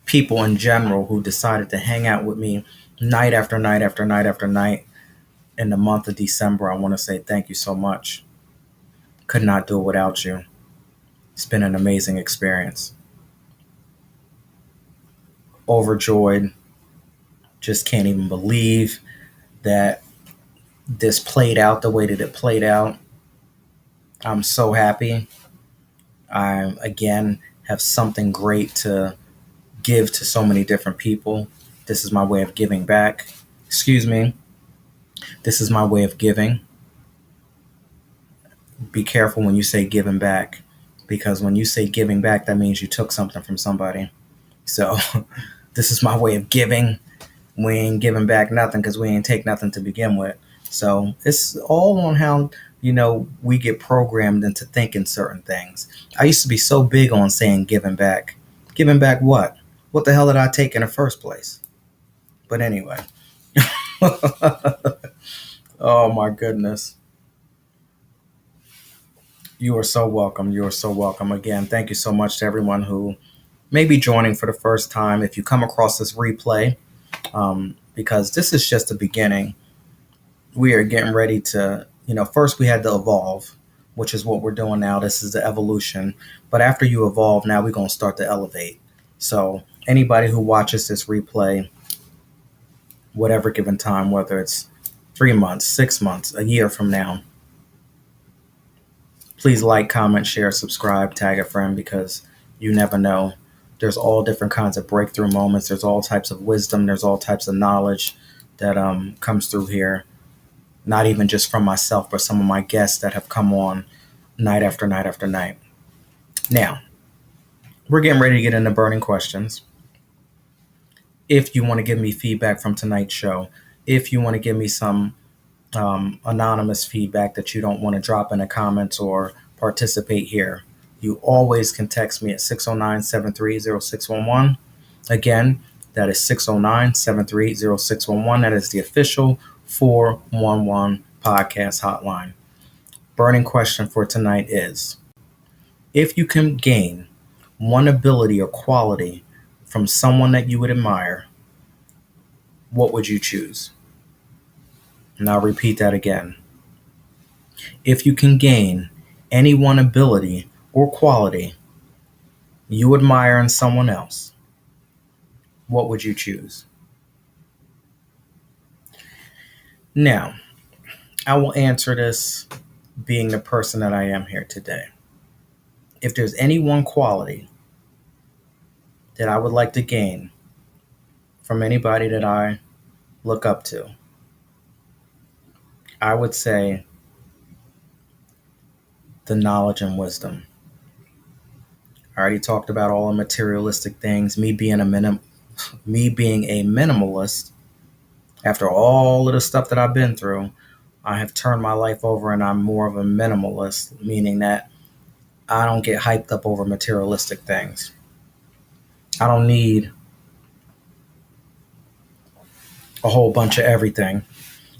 people in general who decided to hang out with me night after night after night after night in the month of December. I want to say thank you so much. Could not do it without you. It's been an amazing experience. Overjoyed. Just can't even believe that this played out the way that it played out. I'm so happy. I, again, have something great to give to so many different people. This is my way of giving back. Excuse me. This is my way of giving. Be careful when you say giving back, because when you say giving back, that means you took something from somebody. So this is my way of giving. We ain't giving back nothing because we ain't take nothing to begin with. So it's all on how, we get programmed into thinking certain things. I used to be so big on saying giving back. Giving back what? What the hell did I take in the first place? But anyway. Oh my goodness. You are so welcome. You are so welcome. Again, thank you so much to everyone who may be joining for the first time. If you come across this replay, because this is just the beginning, we are getting ready to, first we had to evolve, which is what we're doing now. This is the evolution. But after you evolve, now we're going to start to elevate. So anybody who watches this replay, whatever given time, whether it's 3 months, 6 months, a year from now, please like, comment, share, subscribe, tag a friend, because you never know. There's all different kinds of breakthrough moments. There's all types of wisdom. There's all types of knowledge that comes through here. Not even just from myself, but some of my guests that have come on night after night after night. Now, we're getting ready to get into burning questions. If you want to give me feedback from tonight's show, if you want to give me some anonymous feedback that you don't want to drop in the comments or participate here, You always can text me at 609-730-0611. Again, that is 609-730-0611. That is the official 411 podcast hotline. Burning question for tonight is, if you can gain one ability or quality from someone that you would admire, what would you choose? And I'll repeat that again. If you can gain any one ability or quality you admire in someone else, what would you choose? Now, I will answer this being the person that I am here today. If there's any one quality that I would like to gain from anybody that I look up to, I would say the knowledge and wisdom. I already talked about all the materialistic things, me being a minimalist. After all of the stuff that I've been through, I have turned my life over and I'm more of a minimalist, meaning that I don't get hyped up over materialistic things. I don't need a whole bunch of everything.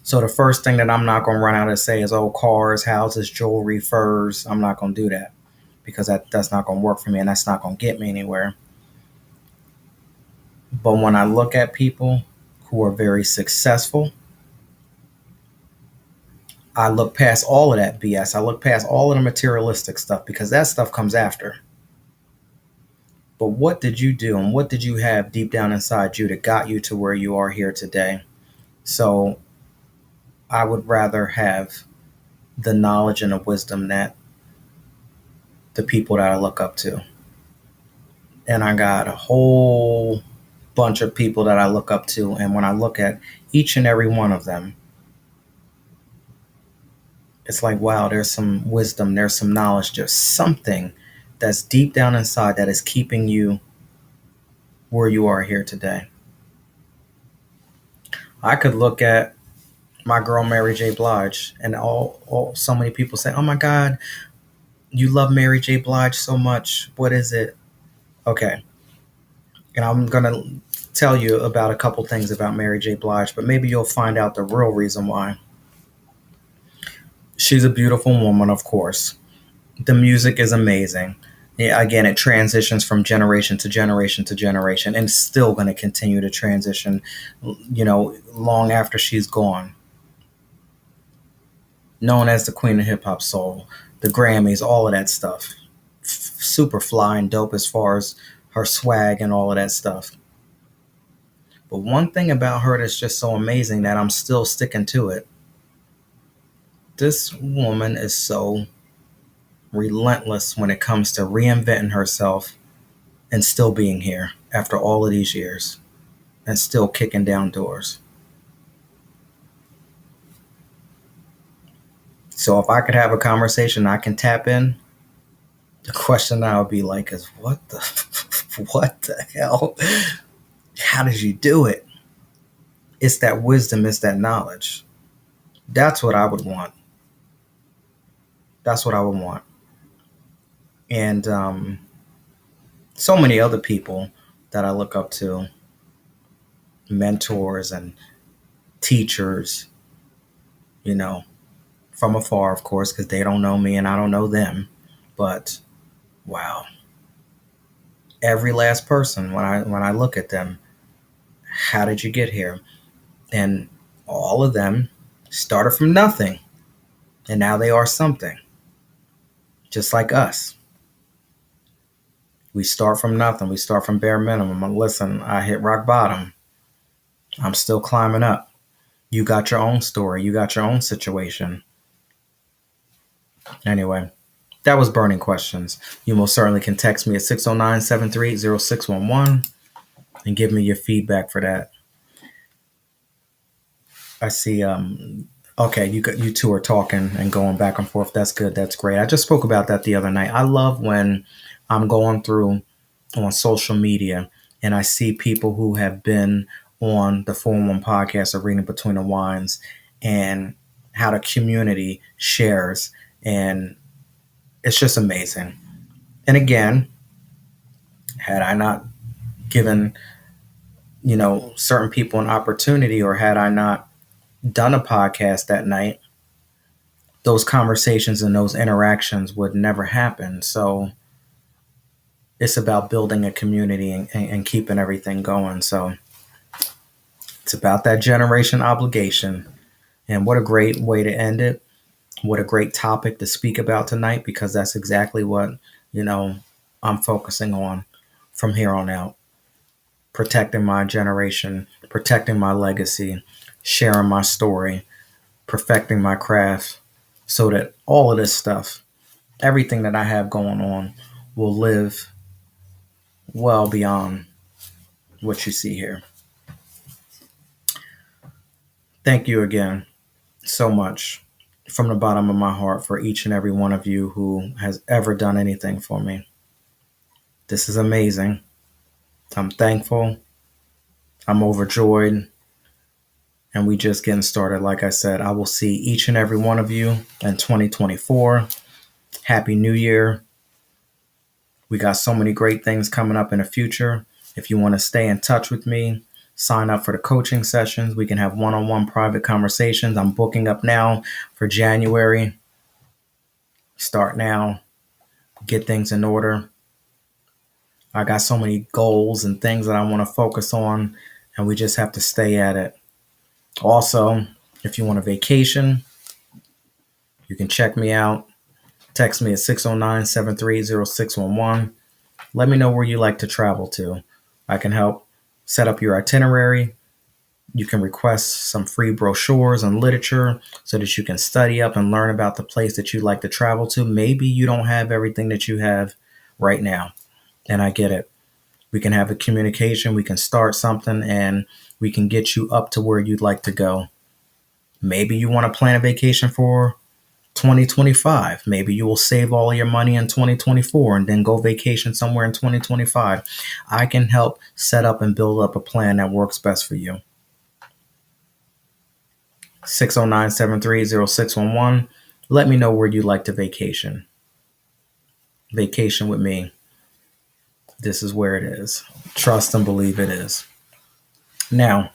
So the first thing that I'm not going to run out and say is, oh, cars, houses, jewelry, furs. I'm not going to do that because that's not going to work for me and that's not going to get me anywhere. But when I look at people who are very successful, I look past all of that BS. I look past all of the materialistic stuff because that stuff comes after. But what did you do and what did you have deep down inside you that got you to where you are here today? So I would rather have the knowledge and the wisdom that the people that I look up to. And I got a whole bunch of people that I look up to. And when I look at each and every one of them, it's like, wow, there's some wisdom, there's some knowledge, there's something that's deep down inside that is keeping you where you are here today. I could look at my girl Mary J. Blige, and so many people say, oh my God, you love Mary J. Blige so much. What is it? Okay. And I'm going to tell you about a couple things about Mary J. Blige, but maybe you'll find out the real reason why. She's a beautiful woman, of course. The music is amazing. Yeah, again, it transitions from generation to generation to generation, and it's still going to continue to transition, long after she's gone. Known as the Queen of Hip Hop Soul, the Grammys, all of that stuff. Super fly and dope as far as her swag and all of that stuff. But one thing about her that's just so amazing that I'm still sticking to it. This woman is so relentless when it comes to reinventing herself and still being here after all of these years and still kicking down doors. So if I could have a conversation I can tap in, the question I would be like is, what the hell? How did you do it? It's that wisdom, it's that knowledge. That's what I would want. That's what I would want. And so many other people that I look up to, mentors and teachers, from afar, of course, because they don't know me and I don't know them. But wow, every last person, when I look at them, how did you get here? And all of them started from nothing, and now they are something, just like us. We start from nothing. We start from bare minimum. Listen, I hit rock bottom. I'm still climbing up. You got your own story. You got your own situation. Anyway, that was Burning Questions. You most certainly can text me at 609-738-0611 and give me your feedback for that. I see. Okay, you two are talking and going back and forth. That's good. That's great. I just spoke about that the other night. I love when I'm going through on social media and I see people who have been on the 411 podcast or Reading Between the Wines and how the community shares. And it's just amazing. And again, had I not given, certain people an opportunity, or had I not done a podcast that night, those conversations and those interactions would never happen. So it's about building a community and keeping everything going. So it's about that generation obligation. And what a great way to end it. What a great topic to speak about tonight, because that's exactly what, you know, I'm focusing on from here on out. Protecting my generation, protecting my legacy, sharing my story, perfecting my craft, so that all of this stuff, everything that I have going on, will live well beyond what you see here. Thank you again so much from the bottom of my heart for each and every one of you who has ever done anything for me. This is amazing. I'm thankful. I'm overjoyed. And we just getting started. Like I said, I will see each and every one of you in 2024. Happy New Year. We got so many great things coming up in the future. If you want to stay in touch with me, sign up for the coaching sessions. We can have one-on-one private conversations. I'm booking up now for January. Start now. Get things in order. I got so many goals and things that I want to focus on, and we just have to stay at it. Also, if you want a vacation, you can check me out. Text me at 609-730-611. Let me know where you like to travel to. I can help set up your itinerary. You can request some free brochures and literature so that you can study up and learn about the place that you'd like to travel to. Maybe you don't have everything that you have right now, and I get it. We can have a communication. We can start something, and we can get you up to where you'd like to go. Maybe you want to plan a vacation for 2025. Maybe you will save all your money in 2024 and then go vacation somewhere in 2025. I can help set up and build up a plan that works best for you. 609-730-611. Let me know where you'd like to vacation. Vacation with me. This is where it is. Trust and believe it is. Now,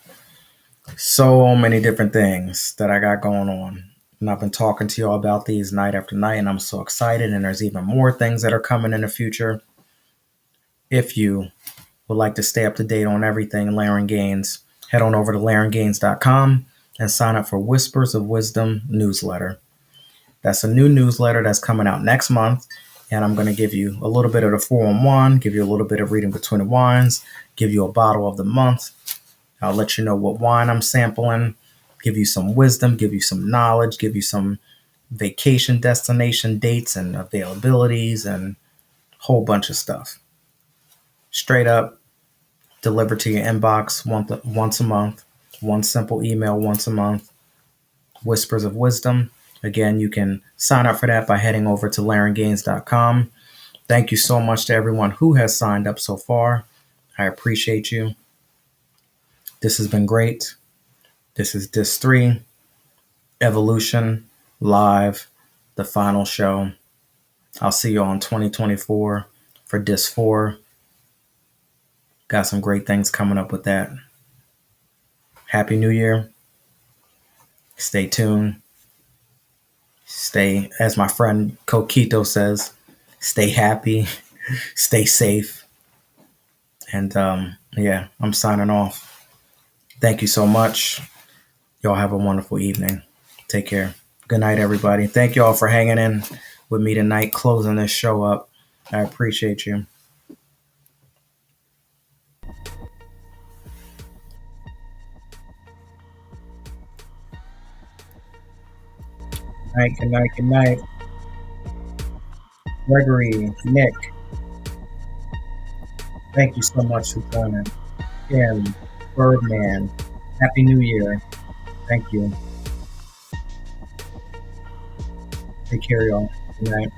so many different things that I got going on. And I've been talking to y'all about these night after night, and I'm so excited. And there's even more things that are coming in the future. If you would like to stay up to date on everything Laren Gaines, head on over to LarenGaines.com and sign up for Whispers of Wisdom newsletter. That's a new newsletter that's coming out next month. And I'm going to give you a little bit of the 411, give you a little bit of reading between the wines, give you a bottle of the month. I'll let you know what wine I'm sampling, give you some wisdom, give you some knowledge, give you some vacation destination dates and availabilities and a whole bunch of stuff. Straight up, delivered to your inbox once a month, one simple email once a month. Whispers of Wisdom. Again, you can sign up for that by heading over to LarenGaines.com. Thank you so much to everyone who has signed up so far. I appreciate you. This has been great. This is Disc 3, Evolution, Live, the final show. I'll see you on 2024 for Disc 4. Got some great things coming up with that. Happy New Year. Stay tuned. Stay, as my friend Coquito says, stay happy, stay safe. And yeah, I'm signing off. Thank you so much. Y'all have a wonderful evening. Take care. Good night, everybody. Thank y'all for hanging in with me tonight, closing this show up. I appreciate you. Night, good night, good night. Gregory, Nick, thank you so much for joining. Kim, Birdman, Happy New Year. Thank you. Take care, y'all. Good night.